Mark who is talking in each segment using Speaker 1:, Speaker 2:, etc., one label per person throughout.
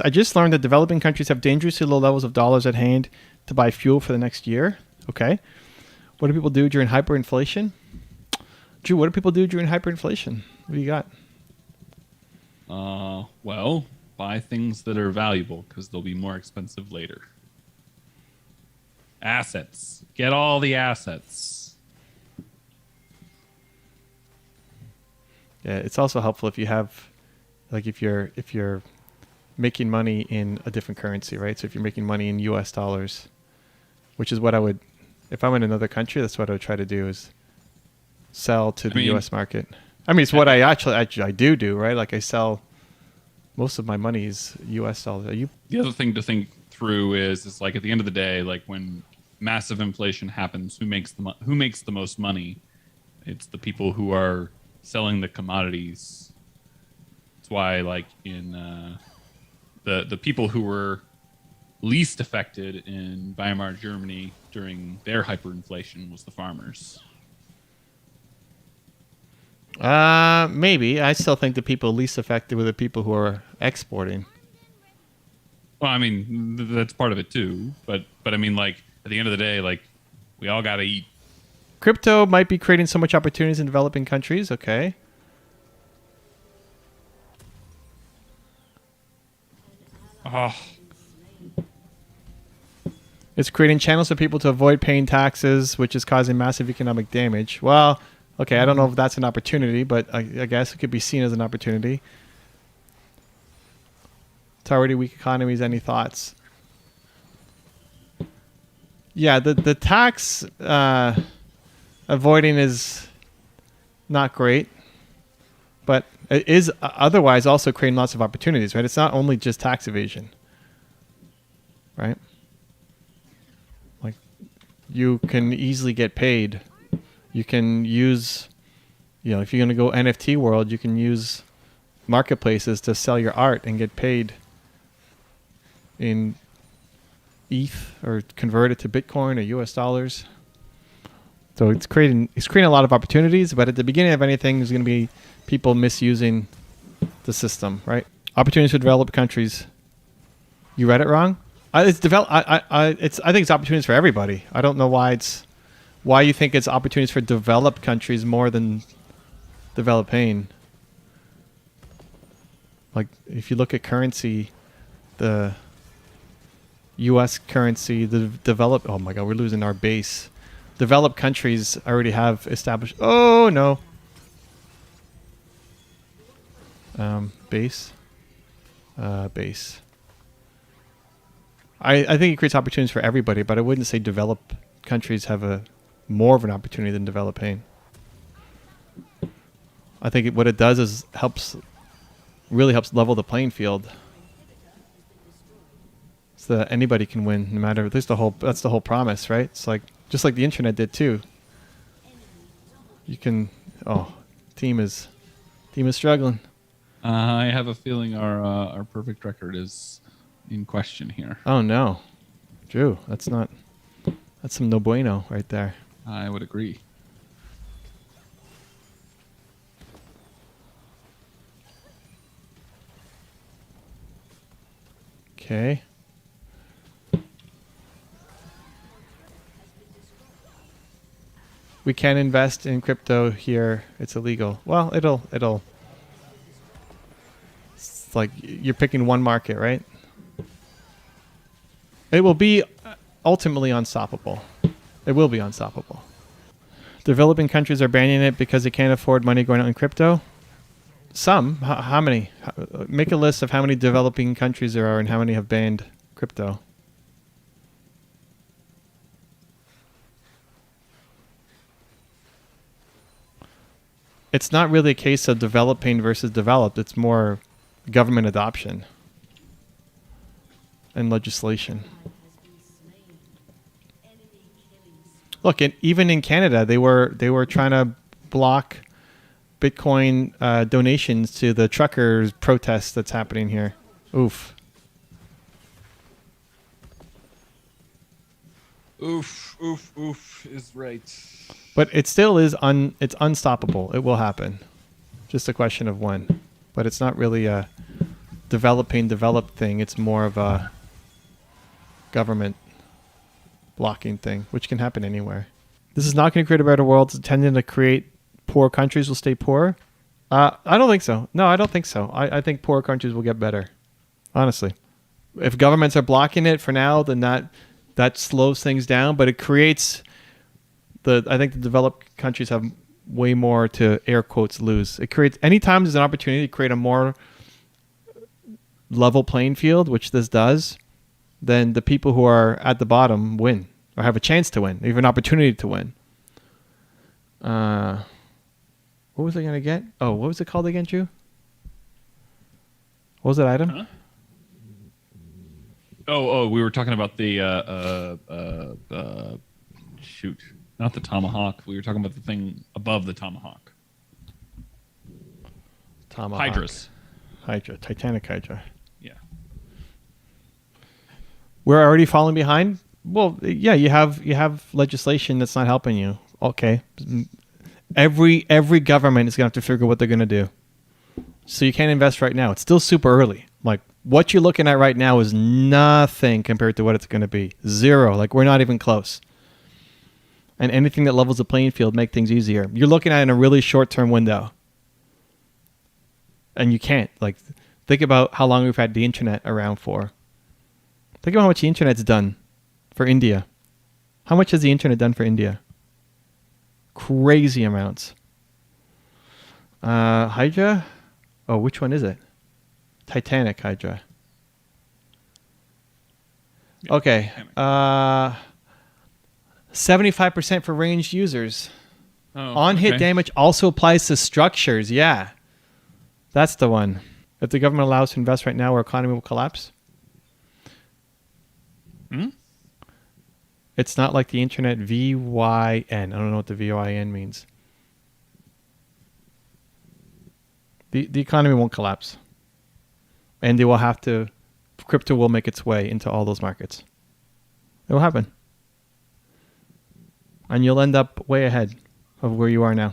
Speaker 1: I just learned that developing countries have dangerously low levels of dollars at hand to buy fuel for the next year. Okay. What do people do during hyperinflation? Drew, what do people do during hyperinflation? What do you got?
Speaker 2: Well, buy things that are valuable because they'll be more expensive later. Assets. Get all the assets.
Speaker 1: Yeah, it's also helpful if you have, like, if you're making money in a different currency, right? So if you're making money in U.S. dollars, which is what I would, if I'm in another country, that's what I would try to do, is sell to the U.S. market. I mean, it's what I do, right? Like, I sell, most of my money is U.S. dollars.
Speaker 2: The other thing to think through is like, at the end of the day, like, when massive inflation happens, who makes the most money? It's the people who are selling the commodities. That's why, like, in the people who were least affected in Weimar Germany during their hyperinflation was the farmers.
Speaker 1: Maybe. I still think the people least affected were the people who are exporting.
Speaker 2: Well, I mean, that's part of it too. But I mean, like, at the end of the day, like, we all got to eat.
Speaker 1: Crypto might be creating so much opportunities in developing countries. Okay.
Speaker 2: Oh.
Speaker 1: It's creating channels for people to avoid paying taxes, which is causing massive economic damage. Well, okay, I don't know if that's an opportunity, but I guess it could be seen as an opportunity. It's already weak economies. Any thoughts? Yeah, the tax avoiding is not great, but it is otherwise also creating lots of opportunities, right? It's not only just tax evasion, right? Like, you can easily get paid. You can use, if you're going to go NFT world, you can use marketplaces to sell your art and get paid in ETH or convert it to Bitcoin or US dollars. So it's creating a lot of opportunities, but at the beginning of anything, there's going to be people misusing the system, right? Opportunities for developed countries. You read it wrong? I think it's opportunities for everybody. I don't know why you think it's opportunities for developed countries more than developing. Like, if you look at currency, the U.S. currency, the developed, oh my God, we're losing our base. Developed countries already have established, oh no. Base. I think it creates opportunities for everybody, but I wouldn't say developed countries have more of an opportunity than developing. I think what it does is really helps level the playing field, so that anybody can win, no matter. That's the whole promise, right? It's like just like the internet did too. You can. Oh, team is struggling.
Speaker 2: I have a feeling our perfect record is in question here.
Speaker 1: Oh no, Drew, that's some no bueno right there.
Speaker 2: I would agree.
Speaker 1: Okay. We can't invest in crypto here. It's illegal. Well, it's like you're picking one market, right? It will be ultimately unstoppable. It will be unstoppable. Developing countries are banning it because they can't afford money going out in crypto. Some. How many? Make a list of how many developing countries there are and how many have banned crypto. It's not really a case of developing versus developed. It's more government adoption and legislation. Look, even in Canada, they were trying to block Bitcoin donations to the truckers protest that's happening here. Oof.
Speaker 2: Oof, oof, oof is right.
Speaker 1: But it still is it's unstoppable. It will happen. Just a question of when. But it's not really developed thing. It's more of a government blocking thing, which can happen anywhere. This is not going to create a better world. It's tending to create poor countries will stay poor. I don't think so. No, I don't think so. I think poor countries will get better. Honestly, if governments are blocking it for now, then that slows things down. But it creates I think the developed countries have way more to air quotes lose. It creates anytime there's an opportunity to create a more level playing field, which this does, then the people who are at the bottom win or have a chance to win. They have an opportunity to win. What was I going to get? Oh, what was it called again, Drew? What was that item?
Speaker 2: Huh? Oh, we were talking about the shoot, not the tomahawk. We were talking about the thing above the tomahawk. Hydras.
Speaker 1: Hydra, Titanic Hydra.
Speaker 2: Yeah.
Speaker 1: We're already falling behind. Well, yeah, you have legislation that's not helping you. Okay, every government is gonna have to figure what they're gonna do. So you can't invest right now. It's still super early. Like what you're looking at right now is nothing compared to what it's gonna be. Zero. Like we're not even close. And anything that levels the playing field make things easier. You're looking at it in a really short-term window. And you can't. Like think about how long we've had the internet around for. Think about how much the internet's done for India. How much has the internet done for India? Crazy amounts. Hydra? Oh, which one is it? Titanic Hydra.
Speaker 2: Yeah,
Speaker 1: Okay.
Speaker 2: Titanic.
Speaker 1: 75% for ranged users.
Speaker 2: Oh,
Speaker 1: On-hit
Speaker 2: okay.
Speaker 1: damage also applies to structures. Yeah. That's the one. If the government allows to invest right now, our economy will collapse.
Speaker 2: Hmm?
Speaker 1: It's not like the internet VYN. I don't know what the VYN means. The economy won't collapse. And they will have to, crypto will make its way into all those markets. It will happen. And you'll end up way ahead of where you are now.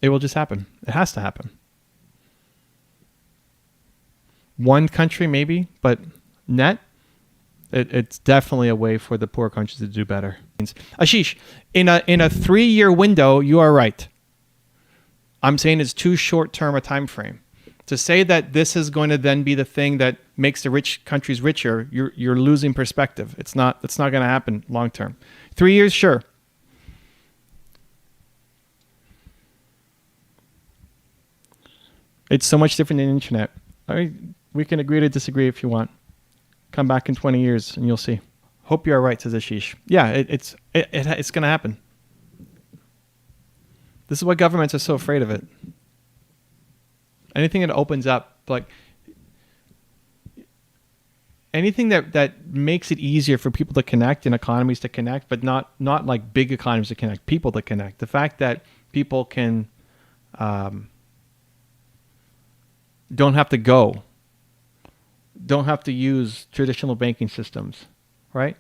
Speaker 1: It will just happen. It has to happen. One country maybe, but net, it's definitely a way for the poor countries to do better. Ashish, in a 3-year window, you are right. I'm saying it's too short-term a time frame. To say that this is going to then be the thing that makes the rich countries richer, you're losing perspective. It's not going to happen long term. 3 years, sure. It's so much different than the internet. We can agree to disagree if you want. Come back in 20 years and you'll see. Hope you're right, says Ashish. Yeah, it's going to happen. This is why governments are so afraid of it. Anything that opens up, like anything that makes it easier for people to connect and economies to connect, but not like big economies to connect, people to connect. The fact that people can don't have to go, don't have to use traditional banking systems, right?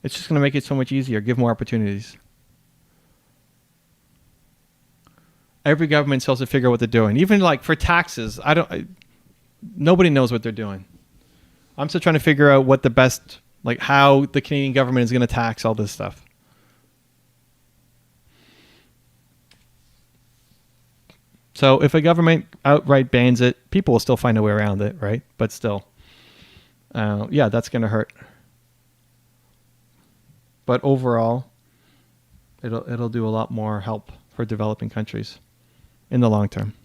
Speaker 1: It's just going to make it so much easier, give more opportunities. Every government supposed to figure out what they're doing. Even like for taxes, nobody knows what they're doing. I'm still trying to figure out what the best, like how the Canadian government is going to tax all this stuff. So if a government outright bans it, people will still find a way around it, right? But still, yeah, that's going to hurt. But overall, it'll do a lot more help for developing countries in the long term.